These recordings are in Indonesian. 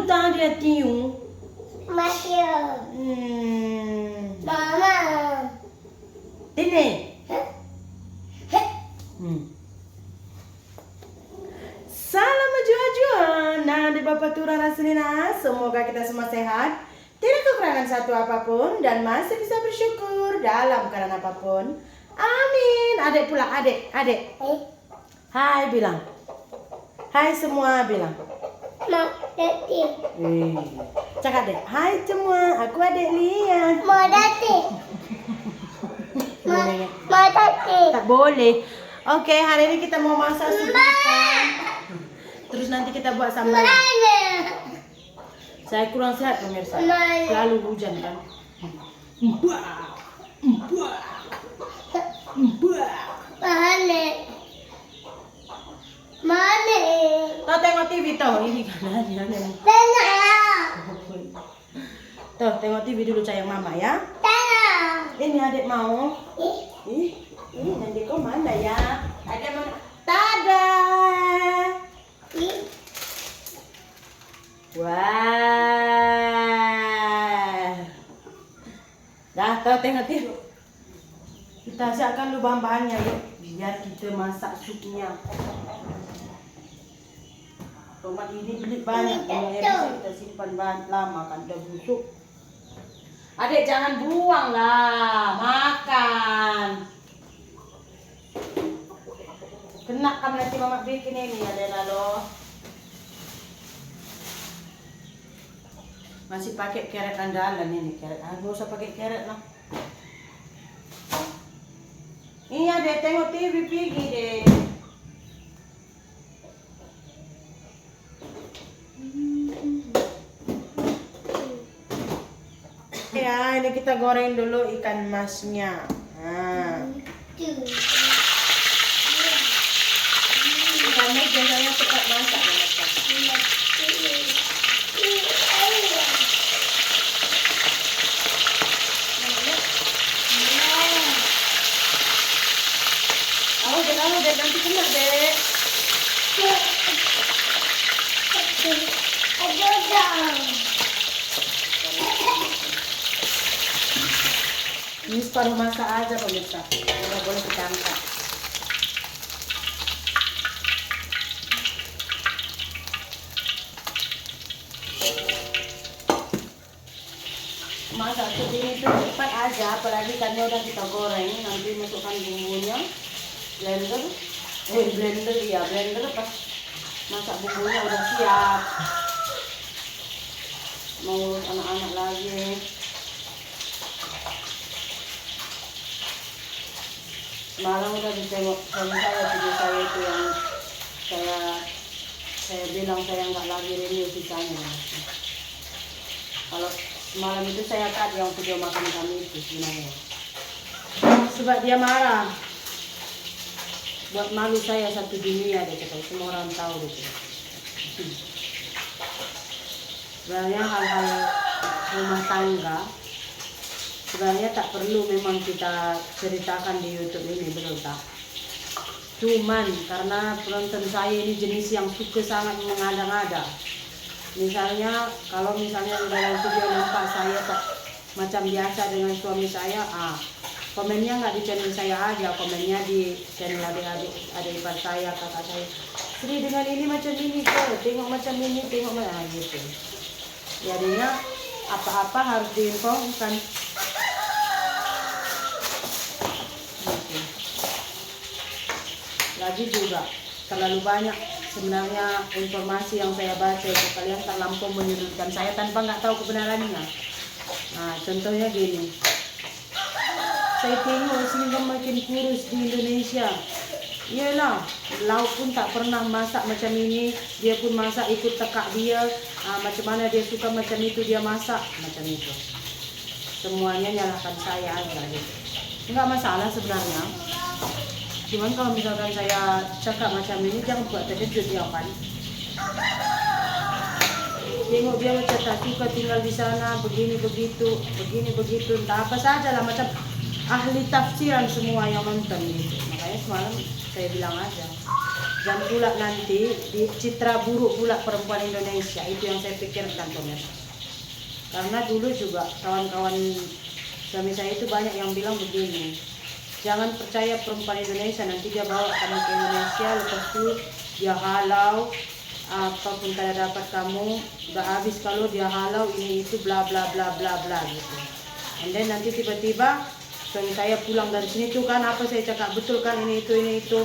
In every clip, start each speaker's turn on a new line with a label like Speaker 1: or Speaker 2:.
Speaker 1: tadi dia tiung?
Speaker 2: Masih. Mama.
Speaker 1: Ini. Salam majuan. Nah, di Bapak Turah Rasulina, semoga kita semua sehat, tidak kekurangan satu apapun, dan masih bisa bersyukur dalam keadaan apapun. Amin. Adik pula, adik. Hai bilang. Hai semua bilang.
Speaker 2: Mau dati.
Speaker 1: Cakap deh. Hai semua, aku adik Lia.
Speaker 2: Mau dati.
Speaker 1: Boleh.
Speaker 2: Mau dati.
Speaker 1: Tak boleh. Oke, hari ini kita mau masak sup ikan. Terus nanti kita buat sambal.
Speaker 2: Mana?
Speaker 1: Saya kurang sehat pemirsa.
Speaker 2: Mana?
Speaker 1: Selalu hujan kan.
Speaker 2: Mana? Mana?
Speaker 1: Tuh tengok TV tuh. Ini kan ada.
Speaker 2: Tengah.
Speaker 1: Tuh tengok TV dulu sayang mama ya.
Speaker 2: Tengah.
Speaker 1: Ini adik mau. Ini nanti kau mana ya? Ada mana? Tada! Wah. Dah tahu tengok TV. Kita siapkan dulu bahan-bahannya yuk, biar kita masak supnya. Tomat ini beli banyak, yang bisa kita simpan bahan lama kan udah busuk. Adik jangan buang lah, makan. Kena kan nanti mama bikin ini ya Lelo. Masih pakai carrot andalan ini, carrot. Nggak usah pakai carrot lah. Iya deh, tengok TV pergi deh. Ya, ini kita goreng dulu ikan masnya. Nah. Ikan mas biasanya cepat masak ya, Lalu deh, nanti kena deh. Ini separuh masak aja pemirsa, nggak boleh kita angkat. Masak segini itu cepat aja, apalagi ikannya udah kita goreng, nanti masukkan bumbunya. Blender pas masak bumbunya udah siap. Mau urus anak-anak lagi. Semalam udah ditengok suami saya, video saya itu yang saya bilang saya nggak lagi review sisanya. Kalau semalam itu saya cut yang video makan kami itu sebenarnya. Sebab dia marah. Buat malu saya satu dunia deh, kalau semua orang tahu deh. Sebenarnya hal-hal rumah tangga sebenarnya tak perlu memang kita ceritakan di YouTube ini, betul tak? Cuman karena penonton saya ini jenis yang suka sangat mengada-ngada. Misalnya kalau misalnya dalam video nampak saya tak macam biasa dengan suami saya, komennya nggak di channel saya aja, komennya di channel adik-adik, adik ipar saya, kakak saya. Sri dengan ini macam ini kok, tengok macam ini, tengok macam gitu. Jadinya apa-apa harus diinfokan. Gitu. Lagi juga terlalu banyak sebenarnya informasi yang saya baca itu kalian terlampau menyudutkan saya tanpa nggak tahu kebenarannya. Nah contohnya gini. Saya tengok sehingga makin kurus di Indonesia. Iyalah, lauk pun tak pernah masak macam ini. Dia pun masak ikut tekak dia. Macam mana dia suka macam itu dia masak macam itu. Semuanya nyalahkan saya aja gitu. Enggak masalah sebenarnya. Cuman kalau misalkan saya cakap macam ini jangan buat terkejut ya kan. Tengok dia macam tak suka tinggal di sana, begini begitu, entah apa saja lah macam ahli tafsiran semua yang nonton gitu. Makanya semalam saya bilang aja dan pula nanti di citra buruk pula perempuan Indonesia. Itu yang saya pikirkan pemirsa. Karena dulu juga kawan-kawan suami saya itu banyak yang bilang begini, jangan percaya perempuan Indonesia, nanti dia bawa kamu ke Indonesia, lepas itu dia halau, apapun kada dapat kamu, udah habis kalau dia halau ini itu bla bla bla bla bla gitu. And then nanti tiba-tiba suami saya pulang dari sini tuh kan apa saya cakap betul kan ini itu.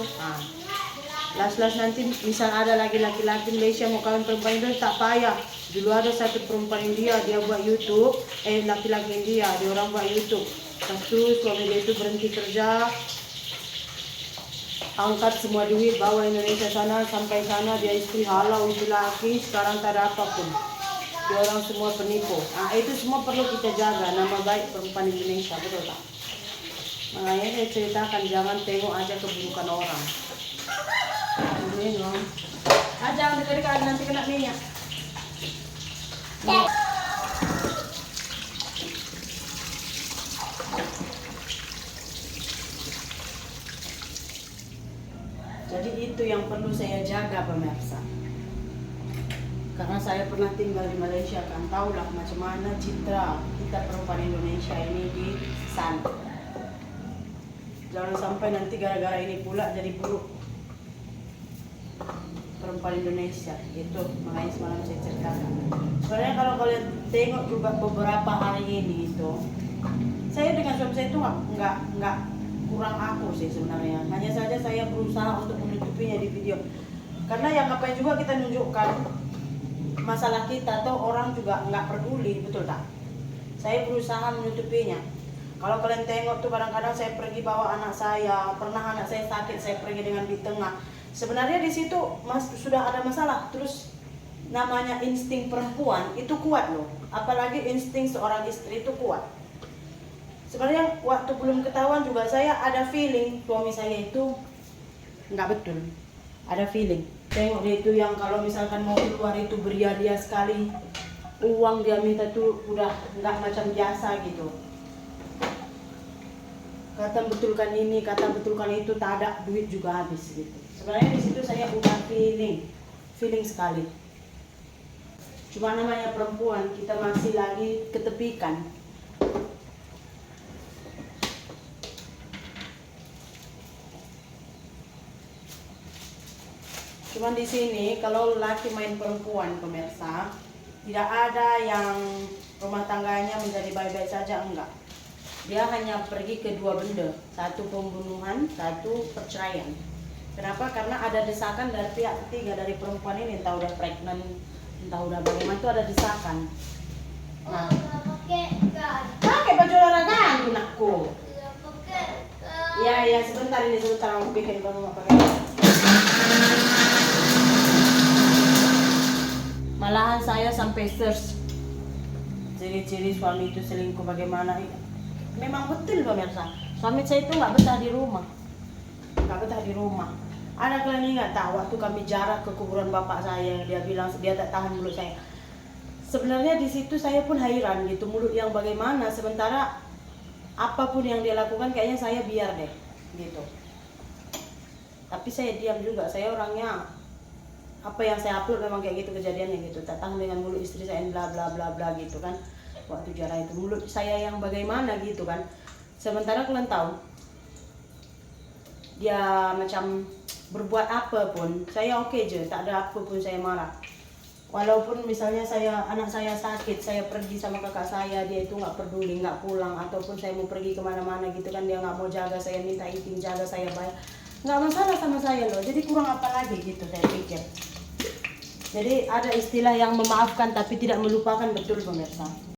Speaker 1: Last nanti misal ada lagi laki-laki Malaysia mau kawin perempuan Indonesia, tak payah. Dulu ada satu perempuan India, dia buat YouTube, laki-laki India, dia orang buat YouTube. Lepas itu suami dia itu berhenti kerja, angkat semua duit, bawa Indonesia sana, sampai sana dia istri halau itu laki, sekarang tak ada apapun. Dia orang semua penipu. Itu semua perlu kita jaga, nama baik perempuan Indonesia, betul tak? Makanya saya ceritakan, jangan tengok aja keburukan orang. Jangan dekat-dekat, nanti kena minyak. Jadi itu yang perlu saya jaga pemirsa. Karena saya pernah tinggal di Malaysia kan, tahulah macam mana citra kita perempuan Indonesia ini di sana. Jangan sampai nanti gara-gara ini pula jadi buruk perempuan Indonesia. Itu makanya semalam saya ceritakan. Sebenarnya kalau kalian tengok juga beberapa hari ini itu, saya dengan suami saya itu nggak kurang aku sih sebenarnya. Hanya saja saya berusaha untuk menutupinya di video. Karena yang ngapain juga kita nunjukkan masalah kita atau orang juga nggak peduli, betul tak? Saya berusaha menutupinya. Kalau kalian tengok tuh kadang-kadang saya pergi bawa anak saya, pernah anak saya sakit, saya pergi dengan di tengah. Sebenarnya di situ sudah ada masalah. Terus namanya insting perempuan itu kuat loh. Apalagi insting seorang istri itu kuat. Sebenarnya waktu belum ketahuan juga saya ada feeling suami saya itu nggak betul. Ada feeling. Tengok dia itu yang kalau misalkan mau keluar itu beria-dia sekali. Uang dia minta tuh udah nggak macam biasa gitu. Kata betulkan ini, kata betulkan itu, tak ada duit juga habis gitu. Sebenarnya di situ saya udah feeling sekali. Cuma namanya perempuan, kita masih lagi ketepikan. Cuman di sini kalau laki main perempuan pemirsa, tidak ada yang rumah tangganya menjadi baik-baik saja, enggak. Dia hanya pergi ke dua benda, satu pembunuhan, satu perceraian. Kenapa? Karena ada desakan dari pihak ketiga dari perempuan ini, entah udah pregnant, entah udah bagaimana, itu ada desakan. Nah, pakai baju olahraga anakku. Ya sebentar aku bikin kamu pakai. Malahan saya sampai search ciri-ciri suami itu selingkuh bagaimana. Memang betul pemirsa, suami saya itu nggak betah di rumah. Ada kalian ingat tak waktu kami jarak ke kuburan bapak saya, dia bilang dia tak tahan mulut saya. Sebenarnya di situ saya pun hairan gitu, mulut yang bagaimana, sementara apapun yang dia lakukan kayaknya saya biar deh gitu. Tapi saya diam juga, saya orangnya apa yang saya upload memang kayak gitu kejadiannya gitu. Tak tahan dengan mulut istri saya bla bla bla bla gitu kan. Waktu jarak itu mulut saya yang bagaimana gitu kan. Sementara kalian tahu dia macam berbuat apa pun saya oke je, tak ada apa pun saya marah. Walaupun misalnya anak saya sakit, saya pergi sama kakak saya, dia itu nggak peduli, nggak pulang, ataupun saya mau pergi kemana-mana gitu kan, dia nggak mau jaga saya, minta izin jaga saya, bayar, nggak masalah sama saya loh. Jadi kurang apa lagi gitu saya pikir. Jadi ada istilah yang memaafkan tapi tidak melupakan, betul pemirsa.